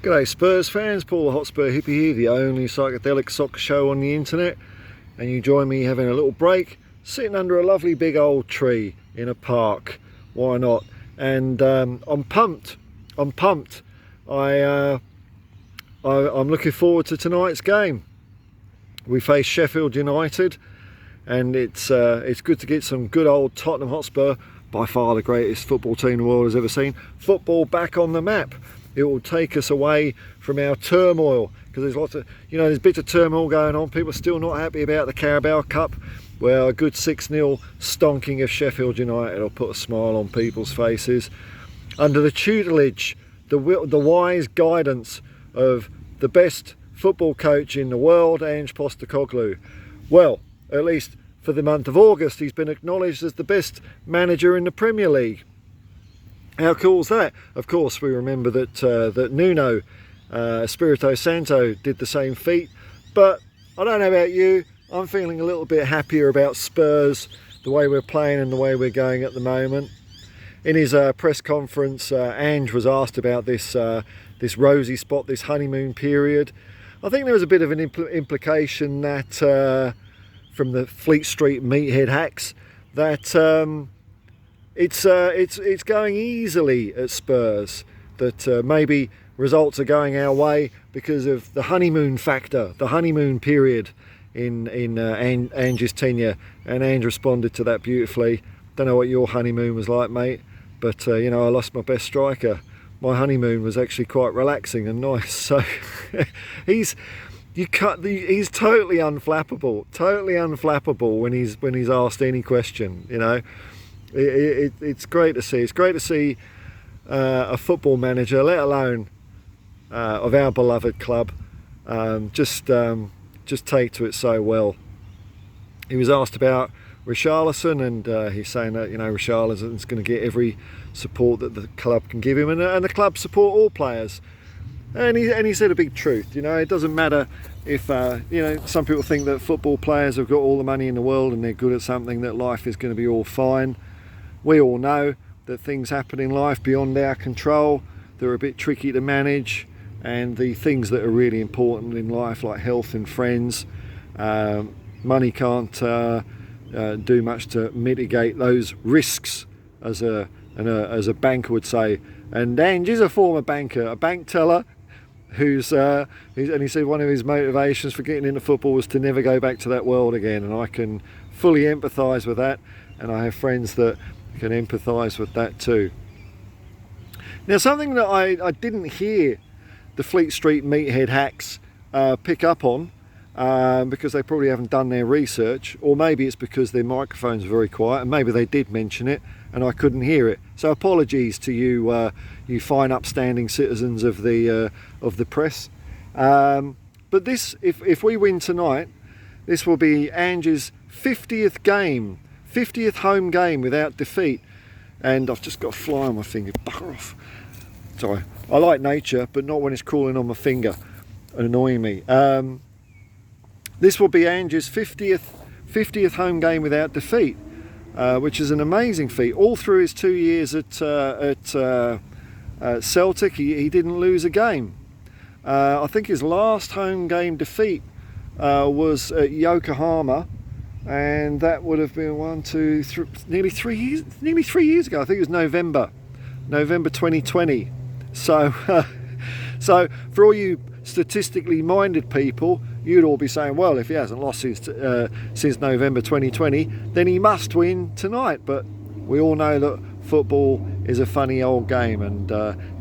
G'day Spurs fans, Paul the Hotspur hippie here, the only psychedelic soccer show on the internet, and you join me having a little break, sitting under a lovely big old tree in a park. Why not? And I'm pumped. I'm looking forward to tonight's game. We face Sheffield United, and it's good to get some good old Tottenham Hotspur, by far the greatest football team the world has ever seen, football back on the map. It will take us away from our turmoil, because there's lots of, there's bits of turmoil going on. People are still not happy about the Carabao Cup. Well, a good 6-0 stonking of Sheffield United will put a smile on people's faces. Under the tutelage, the wise guidance of the best football coach in the world, Ange Postecoglou. Well, at least for the month of August, he's been acknowledged as the best manager in the Premier League. How cool is that? Of course, we remember that Nuno Espirito Santo did the same feat. But I don't know about you, I'm feeling a little bit happier about Spurs, the way we're playing and the way we're going at the moment. In his press conference, Ange was asked about this rosy spot, this honeymoon period. I think there was a bit of an implication that from the Fleet Street meathead hacks that it's going easily at Spurs, that maybe results are going our way because of the honeymoon factor, the honeymoon period in Ange's tenure. And Ange responded to that beautifully. Don't know what your honeymoon was like, mate, but I lost my best striker. My honeymoon was actually quite relaxing and nice. So he's totally unflappable when he's asked any question. It's great to see. It's great to see a football manager, let alone of our beloved club, just take to it so well. He was asked about Richarlison, and he's saying that Richarlison's going to get every support that the club can give him, and the club support all players. And he said a big truth. It doesn't matter if some people think that football players have got all the money in the world and they're good at something, that life is going to be all fine. We all know that things happen in life beyond our control. They're a bit tricky to manage, and the things that are really important in life, like health and friends, money can't do much to mitigate those risks, as a banker would say. And Ange is a former banker, a bank teller, and he said one of his motivations for getting into football was to never go back to that world again. And I can fully empathise with that, and I have friends that can empathise with that too. Now, something that I didn't hear the Fleet Street meathead hacks pick up on, because they probably haven't done their research, or maybe it's because their microphones are very quiet, and maybe they did mention it and I couldn't hear it. So apologies to you, you fine upstanding citizens of the press. But this, if we win tonight, this will be Ange's 50th home game without defeat. And I've just got a fly on my finger. Bugger off. Sorry. I like nature, but not when it's crawling on my finger and annoying me. This will be Ange's 50th home game without defeat, which is an amazing feat. All through his 2 years at Celtic, he didn't lose a game. I think his last home game defeat was at Yokohama, and that would have been nearly 3 years ago. I think it was November 2020. So for all you statistically minded people, you'd all be saying, well, if he hasn't lost since November 2020, then he must win tonight. But we all know that football is a funny old game, and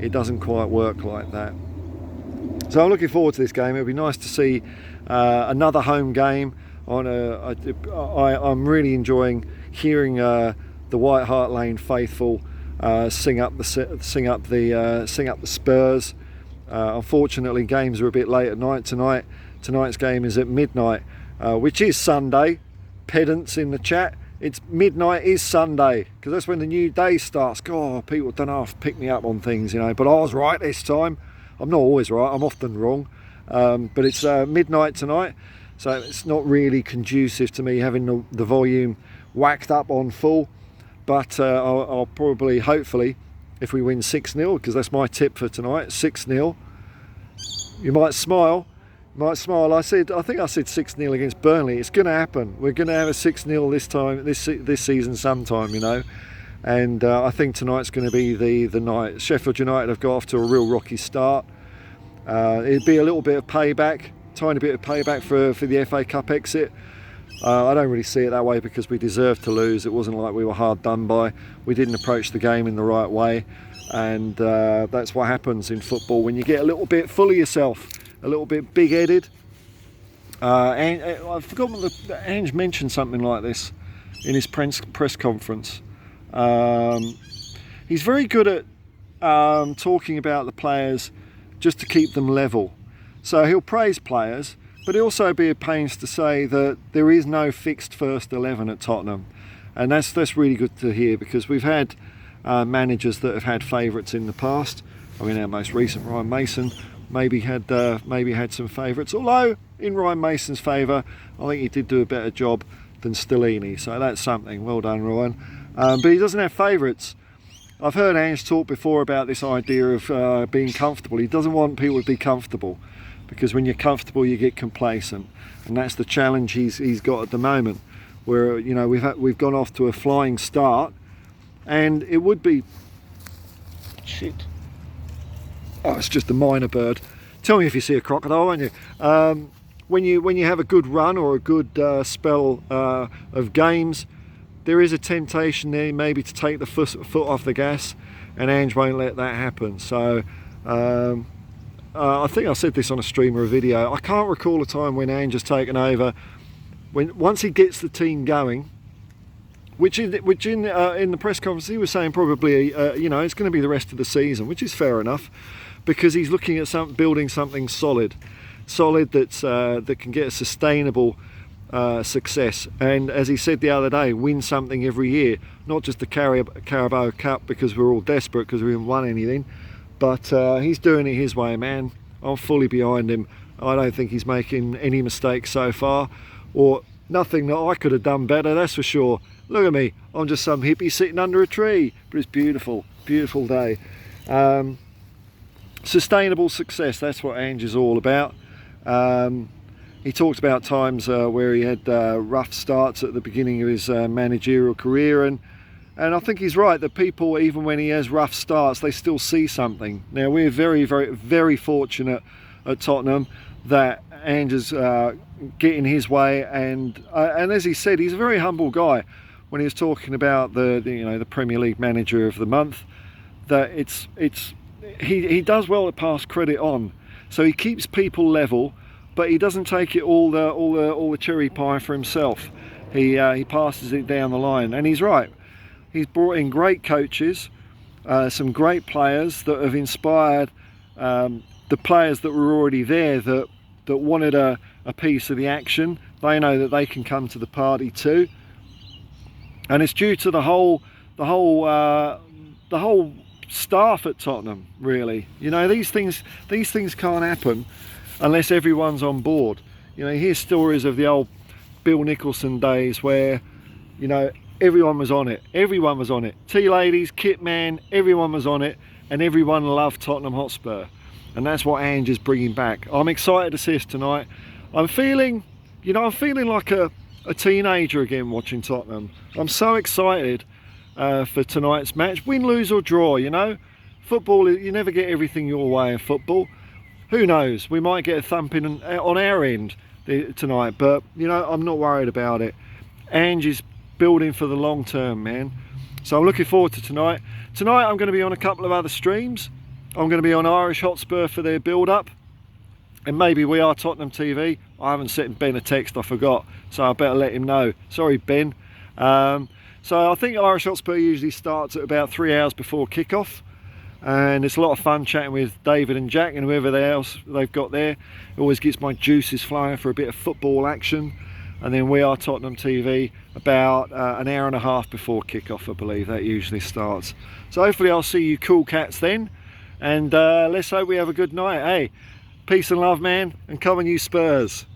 it doesn't quite work like that. So I'm looking forward to this game. It'll be nice to see another home game. I'm really enjoying hearing the White Hart Lane faithful sing up the Spurs. Unfortunately, games are a bit late at night tonight. Tonight's game is at midnight, which is Sunday. Pedants in the chat, it's midnight is Sunday, because that's when the new day starts. God, people don't have to pick me up on things, but I was right this time. I'm not always right, I'm often wrong. But it's midnight tonight, so it's not really conducive to me having the volume whacked up on full. But I'll probably, hopefully, if we win 6-0, because that's my tip for tonight, 6-0, You might smile. I think I said 6-0 against Burnley. It's going to happen. We're going to have a 6-0 this season sometime, you know. And I think tonight's going to be the night. Sheffield United have got off to a real rocky start. It'd be a little bit of payback, tiny bit of payback for the FA Cup exit. I don't really see it that way because we deserved to lose. It wasn't like we were hard done by. We didn't approach the game in the right way, and that's what happens in football when you get a little bit full of yourself, a little bit big-headed. And I've forgotten that Ange mentioned something like this in his press conference. He's very good at talking about the players just to keep them level. So he'll praise players, but he'll also be at pains to say that there is no fixed first 11 at Tottenham. And that's really good to hear, because we've had managers that have had favourites in the past. I mean, our most recent, Ryan Mason, maybe had some favourites. Although, in Ryan Mason's favour, I think he did do a better job than Stellini. So that's something. Well done, Ryan. But he doesn't have favourites. I've heard Ange talk before about this idea of being comfortable. He doesn't want people to be comfortable, because when you're comfortable you get complacent, and that's the challenge he's got at the moment, where, you know, we've gone off to a flying start, and it would be shit. Oh, it's just a minor bird. Tell me if you see a crocodile, won't you? When you have a good run or a good spell of games, there is a temptation there maybe to take the foot off the gas, and Ange won't let that happen. So I think I said this on a stream or a video. I can't recall a time when Ange has taken over. Once he gets the team going, which in the press conference he was saying probably you know, it's going to be the rest of the season, which is fair enough, because he's looking at building something solid that can get a sustainable success, and as he said the other day, win something every year, not just the Carabao Cup because we're all desperate because we haven't won anything, but he's doing it his way, man. I'm fully behind him. I don't think he's making any mistakes so far, or nothing that I could have done better, that's for sure. Look at me, I'm just some hippie sitting under a tree, but it's beautiful day. Sustainable success, that's what Ange is all about. He talked about times where he had rough starts at the beginning of his managerial career, and I think he's right that people, even when he has rough starts, they still see something. Now, we're very, very, very fortunate at Tottenham that Ange is getting his way, and as he said, he's a very humble guy. When he was talking about the Premier League Manager of the Month, that he does well to pass credit on, so he keeps people level. But he doesn't take it all the cherry pie for himself. He passes it down the line, and he's right. He's brought in great coaches, some great players that have inspired the players that were already there that wanted a piece of the action. They know that they can come to the party too, and it's due to the whole staff at Tottenham. Really, you know, these things can't happen unless everyone's on board. You know, you hear stories of the old Bill Nicholson days where, you know, everyone was on it. Tea ladies, kit man, everyone was on it, and everyone loved Tottenham Hotspur. And that's what Ange is bringing back. I'm excited to see us tonight. I'm feeling like a teenager again watching Tottenham. I'm so excited for tonight's match. Win, lose or draw, you know. Football, you never get everything your way in football. Who knows, we might get a thumping on our end tonight, but, you know, I'm not worried about it. Ange is building for the long term, man. So I'm looking forward to tonight. Tonight I'm going to be on a couple of other streams. I'm going to be on Irish Hotspur for their build-up, and maybe We Are Tottenham TV. I haven't sent Ben a text, I forgot, so I better let him know. Sorry, Ben. So I think Irish Hotspur usually starts at about 3 hours before kickoff. And it's a lot of fun chatting with David and Jack and whoever else they've got there. It always gets my juices flowing for a bit of football action. And then We Are Tottenham TV about an hour and a half before kickoff, I believe that usually starts. So hopefully I'll see you cool cats then, and let's hope we have a good night. Hey, peace and love, man, and come on you Spurs.